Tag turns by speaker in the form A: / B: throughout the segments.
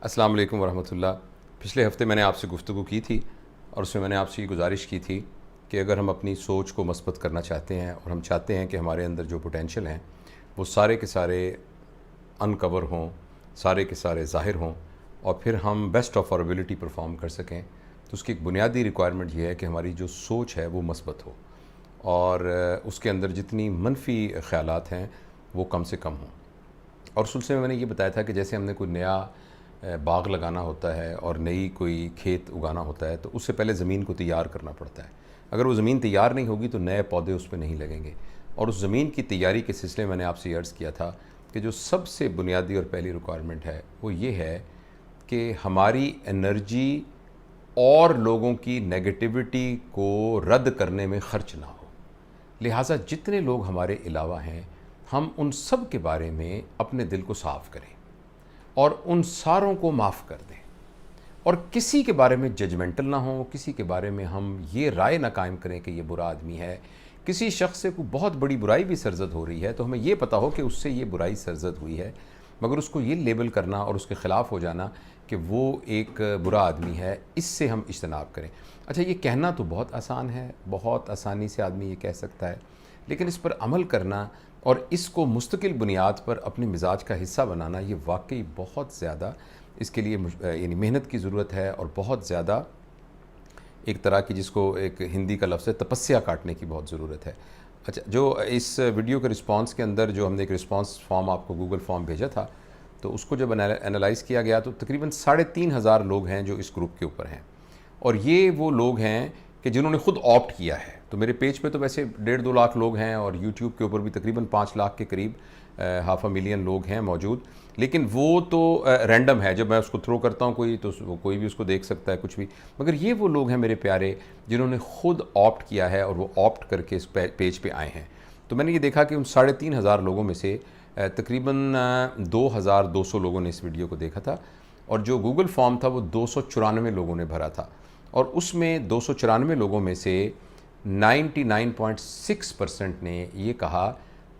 A: السلام علیکم ورحمۃ اللہ۔ پچھلے ہفتے میں نے آپ سے گفتگو کی تھی اور اس میں میں نے آپ سے یہ گزارش کی تھی کہ اگر ہم اپنی سوچ کو مثبت کرنا چاہتے ہیں اور ہم چاہتے ہیں کہ ہمارے اندر جو پوٹینشیل ہیں وہ سارے کے سارے انکور ہوں، سارے کے سارے ظاہر ہوں اور پھر ہم best of our ability perform کر سکیں، تو اس کی ایک بنیادی ریکوائرمنٹ یہ ہے کہ ہماری جو سوچ ہے وہ مثبت ہو اور اس کے اندر جتنی منفی خیالات ہیں وہ کم سے کم ہوں۔ اور اس سلسلے میں نے یہ بتایا تھا کہ جیسے ہم نے کوئی نیا باغ لگانا ہوتا ہے اور نئی کوئی کھیت اگانا ہوتا ہے تو اس سے پہلے زمین کو تیار کرنا پڑتا ہے۔ اگر وہ زمین تیار نہیں ہوگی تو نئے پودے اس پہ نہیں لگیں گے، اور اس زمین کی تیاری کے سلسلے میں نے آپ سے عرض کیا تھا کہ جو سب سے بنیادی اور پہلی ریکوائرمنٹ ہے وہ یہ ہے کہ ہماری انرجی اور لوگوں کی نیگیٹیوٹی کو رد کرنے میں خرچ نہ ہو۔ لہٰذا جتنے لوگ ہمارے علاوہ ہیں ہم ان سب کے بارے میں اپنے دل کو صاف کریں اور ان ساروں کو معاف کر دیں، اور کسی کے بارے میں ججمنٹل نہ ہوں، کسی کے بارے میں ہم یہ رائے نہ قائم کریں کہ یہ برا آدمی ہے۔ کسی شخص سے کوئی بہت بڑی برائی بھی سرزد ہو رہی ہے تو ہمیں یہ پتہ ہو کہ اس سے یہ برائی سرزد ہوئی ہے، مگر اس کو یہ لیبل کرنا اور اس کے خلاف ہو جانا کہ وہ ایک برا آدمی ہے، اس سے ہم اجتناب کریں۔ اچھا، یہ کہنا تو بہت آسان ہے، بہت آسانی سے آدمی یہ کہہ سکتا ہے، لیکن اس پر عمل کرنا اور اس کو مستقل بنیاد پر اپنے مزاج کا حصہ بنانا یہ واقعی بہت زیادہ اس کے لیے یعنی محنت کی ضرورت ہے، اور بہت زیادہ ایک طرح کی جس کو ایک ہندی کا لفظ ہے تپسیا کاٹنے کی بہت ضرورت ہے۔ اچھا، جو اس ویڈیو کے رسپانس کے اندر جو ہم نے ایک رسپانس فارم آپ کو گوگل فارم بھیجا تھا، تو اس کو جب انالائز کیا گیا تو تقریباً 3,500 لوگ ہیں جو اس گروپ کے اوپر ہیں، اور یہ وہ لوگ ہیں کہ جنہوں نے خود آپٹ کیا ہے۔ تو میرے پیج پہ تو ویسے 1.5-2 لاکھ لوگ ہیں، اور یوٹیوب کے اوپر بھی تقریباً 5 لاکھ کے قریب 500,000 لوگ ہیں موجود، لیکن وہ تو رینڈم ہے، جب میں اس کو تھرو کرتا ہوں کوئی تو کوئی بھی اس کو دیکھ سکتا ہے کچھ بھی، مگر یہ وہ لوگ ہیں میرے پیارے جنہوں نے خود آپٹ کیا ہے اور وہ آپٹ کر کے اس پیج پہ آئے ہیں۔ تو میں نے یہ دیکھا کہ ان 3,500 لوگوں میں سے تقریباً 2,200 لوگوں نے اس ویڈیو کو دیکھا تھا، اور جو گوگل فارم تھا وہ 294 لوگوں نے بھرا تھا، اور اس میں 294 لوگوں میں سے 99.6% نے یہ کہا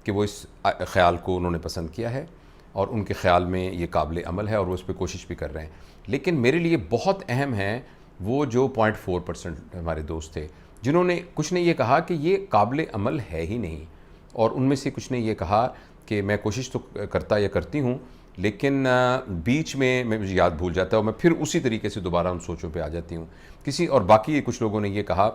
A: کہ وہ اس خیال کو انہوں نے پسند کیا ہے اور ان کے خیال میں یہ قابل عمل ہے اور وہ اس پہ کوشش بھی کر رہے ہیں۔ لیکن میرے لیے بہت اہم ہیں وہ جو 0.4% ہمارے دوست تھے جنہوں نے کچھ نے یہ کہا کہ یہ قابل عمل ہے ہی نہیں، اور ان میں سے کچھ نے یہ کہا کہ میں کوشش تو کرتا یا کرتی ہوں لیکن بیچ میں مجھے یاد بھول جاتا ہے اور میں پھر اسی طریقے سے دوبارہ ان سوچوں پہ آ جاتی ہوں۔ اور باقی کچھ لوگوں نے یہ کہا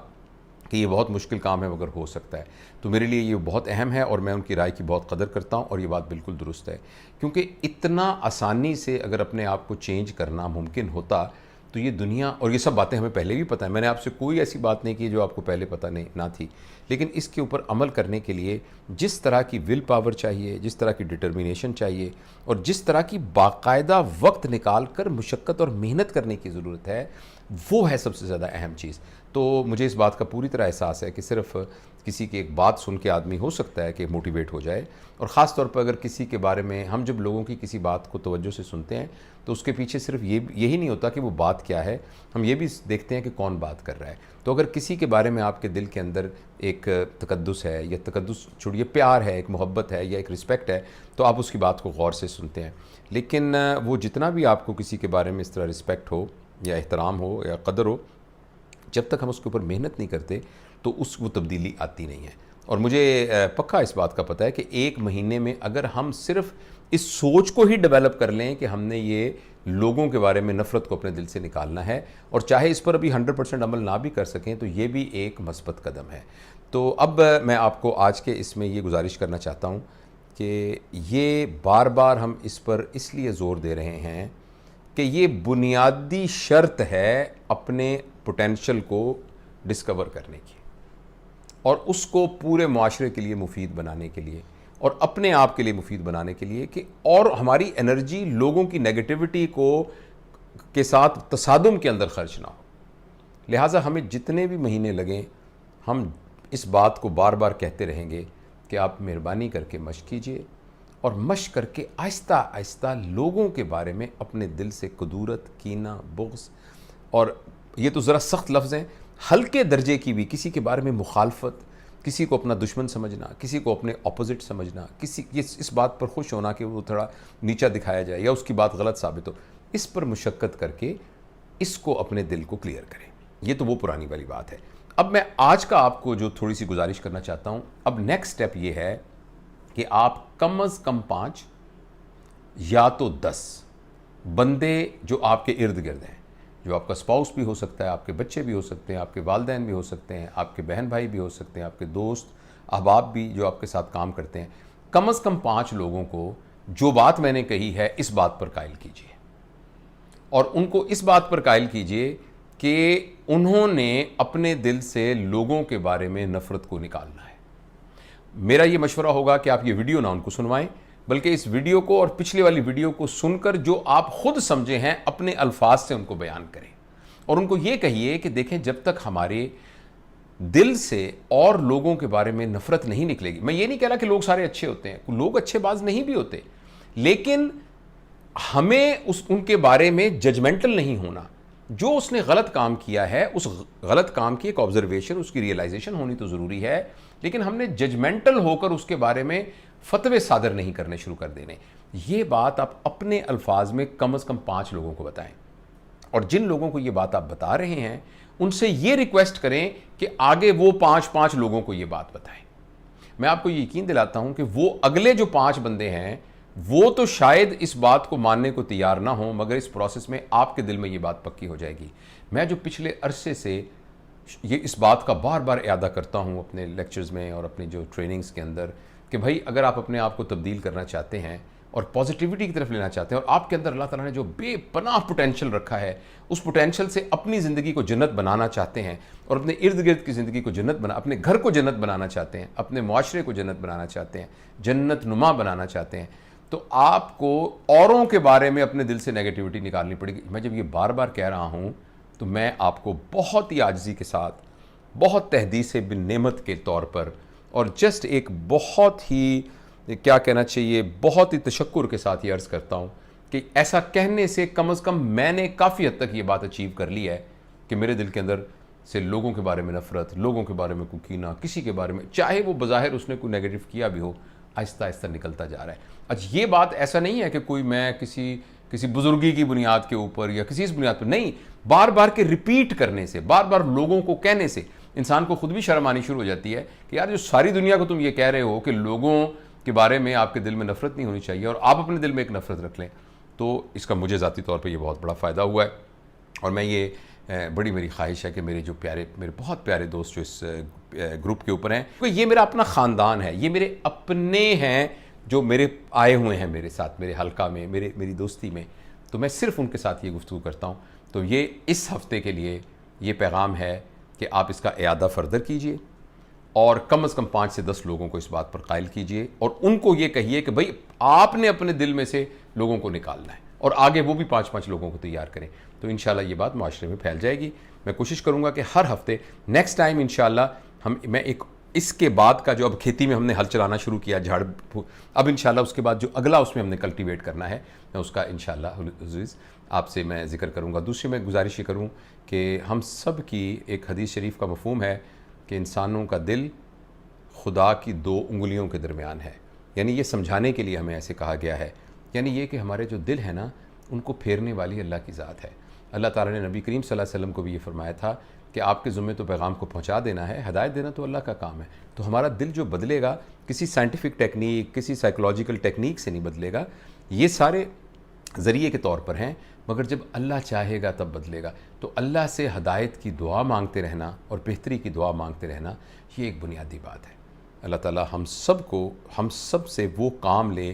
A: کہ یہ بہت مشکل کام ہے مگر ہو سکتا ہے۔ تو میرے لیے یہ بہت اہم ہے اور میں ان کی رائے کی بہت قدر کرتا ہوں، اور یہ بات بالکل درست ہے، کیونکہ اتنا آسانی سے اگر اپنے آپ کو چینج کرنا ممکن ہوتا تو یہ دنیا، اور یہ سب باتیں ہمیں پہلے بھی پتہ ہیں، میں نے آپ سے کوئی ایسی بات نہیں کی جو آپ کو پہلے پتہ نہ تھی، لیکن اس کے اوپر عمل کرنے کے لیے جس طرح کی ول پاور چاہیے، جس طرح کی ڈٹرمینیشن چاہیے، اور جس طرح کی باقاعدہ وقت نکال کر مشقت اور محنت کرنے کی ضرورت ہے، وہ ہے سب سے زیادہ اہم چیز۔ تو مجھے اس بات کا پوری طرح احساس ہے کہ صرف کسی کی ایک بات سن کے آدمی ہو سکتا ہے کہ موٹیویٹ ہو جائے، اور خاص طور پر اگر کسی کے بارے میں ہم جب لوگوں کی کسی بات کو توجہ سے سنتے ہیں تو اس کے پیچھے صرف یہی نہیں ہوتا کہ وہ بات کیا ہے، ہم یہ بھی دیکھتے ہیں کہ کون بات کر رہا ہے۔ تو اگر کسی کے بارے میں آپ کے دل کے اندر ایک تقدس ہے، یا تقدس چھوڑیے پیار ہے، ایک محبت ہے یا ایک رسپیکٹ ہے، تو آپ اس کی بات کو غور سے سنتے ہیں۔ لیکن وہ جتنا بھی آپ کو کسی کے بارے میں اس طرح رسپیکٹ ہو یا احترام ہو یا قدر ہو، جب تک ہم اس کے اوپر محنت نہیں کرتے تو وہ تبدیلی آتی نہیں ہے۔ اور مجھے پکا اس بات کا پتہ ہے کہ 1 مہینے میں اگر ہم صرف اس سوچ کو ہی ڈیولپ کر لیں کہ ہم نے یہ لوگوں کے بارے میں نفرت کو اپنے دل سے نکالنا ہے، اور چاہے اس پر ابھی 100% عمل نہ بھی کر سکیں تو یہ بھی ایک مثبت قدم ہے۔ تو اب میں آپ کو آج کے اس میں یہ گزارش کرنا چاہتا ہوں کہ یہ بار بار ہم اس پر اس لیے زور دے رہے ہیں کہ یہ بنیادی شرط ہے اپنے پوٹینشل کو ڈسکور کرنے کی، اور اس کو پورے معاشرے کے لیے مفید بنانے کے لیے اور اپنے آپ کے لیے مفید بنانے کے لیے، کہ اور ہماری انرجی لوگوں کی نیگیٹیوٹی کے ساتھ تصادم کے اندر خرچ نہ ہو۔ لہٰذا ہمیں جتنے بھی مہینے لگیں ہم اس بات کو بار بار کہتے رہیں گے کہ آپ مہربانی کر کے مشق کیجئے، اور مشق کر کے آہستہ آہستہ لوگوں کے بارے میں اپنے دل سے کدورت، کینہ، بغض، اور یہ تو ذرا سخت لفظ ہیں، ہلکے درجے کی بھی کسی کے بارے میں مخالفت، کسی کو اپنا دشمن سمجھنا، کسی کو اپنے اپوزٹ سمجھنا، اس بات پر خوش ہونا کہ وہ تھوڑا نیچا دکھایا جائے یا اس کی بات غلط ثابت ہو، اس پر مشقت کر کے اس کو اپنے دل کو کلیئر کریں. یہ تو وہ پرانی والی بات ہے. اب میں آج کا آپ کو جو تھوڑی سی گزارش کرنا چاہتا ہوں، اب نیکسٹ سٹیپ یہ ہے کہ آپ کم از کم 5 یا تو 10 بندے جو آپ کے ارد گرد ہیں، جو آپ کا اسپاؤس بھی ہو سکتا ہے، آپ کے بچے بھی ہو سکتے ہیں، آپ کے والدین بھی ہو سکتے ہیں، آپ کے بہن بھائی بھی ہو سکتے ہیں، آپ کے دوست احباب بھی جو آپ کے ساتھ کام کرتے ہیں، کم از کم 5 لوگوں کو جو بات میں نے کہی ہے اس بات پر قائل کیجیے، اور ان کو اس بات پر قائل کیجیے کہ انہوں نے اپنے دل سے لوگوں کے بارے میں نفرت کو نکالنا ہے. میرا یہ مشورہ ہوگا کہ آپ یہ ویڈیو نہ ان کو سنوائیں، بلکہ اس ویڈیو کو اور پچھلی والی ویڈیو کو سن کر جو آپ خود سمجھے ہیں اپنے الفاظ سے ان کو بیان کریں، اور ان کو یہ کہیے کہ دیکھیں جب تک ہمارے دل سے اور لوگوں کے بارے میں نفرت نہیں نکلے گی. میں یہ نہیں کہہ رہا کہ لوگ سارے اچھے ہوتے ہیں، لوگ اچھے باز نہیں بھی ہوتے، لیکن ہمیں ان کے بارے میں ججمنٹل نہیں ہونا. جو اس نے غلط کام کیا ہے اس غلط کام کی ایک آبزرویشن، اس کی ریئلائزیشن ہونی تو ضروری ہے، لیکن ہم نے ججمنٹل ہو کر اس کے بارے میں فتوے صادر نہیں کرنے شروع کر دینے. یہ بات آپ اپنے الفاظ میں کم از کم 5 لوگوں کو بتائیں، اور جن لوگوں کو یہ بات آپ بتا رہے ہیں ان سے یہ ریکویسٹ کریں کہ آگے وہ 5 لوگوں کو یہ بات بتائیں. میں آپ کو یہ یقین دلاتا ہوں کہ وہ اگلے جو 5 بندے ہیں وہ تو شاید اس بات کو ماننے کو تیار نہ ہوں، مگر اس پروسیس میں آپ کے دل میں یہ بات پکی ہو جائے گی. میں جو پچھلے عرصے سے یہ اس بات کا بار بار اعادہ کرتا ہوں اپنے لیکچرز میں اور اپنی جو ٹریننگز کے اندر، کہ بھائی اگر آپ اپنے آپ کو تبدیل کرنا چاہتے ہیں اور پازیٹیوٹی کی طرف لینا چاہتے ہیں، اور آپ کے اندر اللہ تعالیٰ نے جو بے پناہ پوٹینشل رکھا ہے، اس پوٹینشل سے اپنی زندگی کو جنت بنانا چاہتے ہیں، اور اپنے ارد گرد کی زندگی کو جنت اپنے گھر کو جنت بنانا چاہتے ہیں، اپنے معاشرے کو جنت بنانا چاہتے ہیں، جنت نما بنانا چاہتے ہیں، تو آپ کو اوروں کے بارے میں اپنے دل سے نیگیٹیوٹی نکالنی پڑے گی. میں جب یہ بار بار کہہ رہا ہوں تو میں آپ کو بہت ہی عاجزی کے ساتھ، بہت تحدیث بالنعمت کے طور پر، اور جسٹ ایک بہت ہی کیا کہنا چاہیے، بہت ہی تشکر کے ساتھ یہ عرض کرتا ہوں کہ ایسا کہنے سے کم از کم میں نے کافی حد تک یہ بات اچیو کر لی ہے کہ میرے دل کے اندر سے لوگوں کے بارے میں نفرت، لوگوں کے بارے میں کوئی کینہ، کسی کے بارے میں چاہے وہ بظاہر اس نے کوئی نیگیٹو کیا بھی ہو، آہستہ آہستہ نکلتا جا رہا ہے. اچھا یہ بات ایسا نہیں ہے کہ کوئی میں کسی بزرگی کی بنیاد کے اوپر یا کسی اس بنیاد پر نہیں، بار بار کے ریپیٹ کرنے سے، بار بار لوگوں کو کہنے سے انسان کو خود بھی شرم آنی شروع ہو جاتی ہے کہ یار جو ساری دنیا کو تم یہ کہہ رہے ہو کہ لوگوں کے بارے میں آپ کے دل میں نفرت نہیں ہونی چاہیے اور آپ اپنے دل میں ایک نفرت رکھ لیں، تو اس کا مجھے ذاتی طور پہ یہ بہت بڑا فائدہ ہوا ہے. اور میں یہ بڑی میری خواہش ہے کہ میرے بہت پیارے دوست جو اس گروپ کے اوپر ہیں، یہ میرا اپنا خاندان ہے، یہ میرے اپنے ہیں جو میرے آئے ہوئے ہیں میرے ساتھ، میرے حلقہ میں، میری دوستی میں، تو میں صرف ان کے ساتھ یہ گفتگو کرتا ہوں. تو یہ اس ہفتے کے لیے یہ پیغام ہے کہ آپ اس کا اعادہ فردر کیجئے اور کم از کم 5 سے 10 لوگوں کو اس بات پر قائل کیجئے، اور ان کو یہ کہیے کہ بھائی آپ نے اپنے دل میں سے لوگوں کو نکالنا ہے، اور آگے وہ بھی 5 لوگوں کو تیار کریں. تو انشاءاللہ یہ بات معاشرے میں پھیل جائے گی. میں کوشش کروں گا کہ ہر ہفتے نیکسٹ ٹائم انشاءاللہ میں ایک اس کے بعد کا جو اب کھیتی میں ہم نے ہل چلانا شروع کیا جھاڑ، اب انشاءاللہ اس کے بعد جو اگلا اس میں ہم نے کلٹیویٹ کرنا ہے، میں اس کا انشاءاللہ عزیز آپ سے میں ذکر کروں گا. دوسری میں گزارش یہ کروں کہ ہم سب کی ایک حدیث شریف کا مفہوم ہے کہ انسانوں کا دل خدا کی 2 انگلیوں کے درمیان ہے. یعنی یہ سمجھانے کے لیے ہمیں ایسے کہا گیا ہے، یعنی یہ کہ ہمارے جو دل ہے نا ان کو پھیرنے والی اللہ کی ذات ہے. اللہ تعالیٰ نے نبی کریم صلی اللہ علیہ وسلم کو بھی یہ فرمایا تھا کہ آپ کے ذمے تو پیغام کو پہنچا دینا ہے، ہدایت دینا تو اللہ کا کام ہے. تو ہمارا دل جو بدلے گا کسی سائنٹیفک ٹیکنیک، کسی سائیکولوجیکل ٹیکنیک سے نہیں بدلے گا، یہ سارے ذریعے کے طور پر ہیں، مگر جب اللہ چاہے گا تب بدلے گا. تو اللہ سے ہدایت کی دعا مانگتے رہنا اور بہتری کی دعا مانگتے رہنا، یہ ایک بنیادی بات ہے. اللہ تعالیٰ ہم سب سے وہ کام لے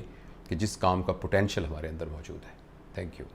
A: کہ جس کام کا پوٹینشل ہمارے اندر موجود ہے. Thank you.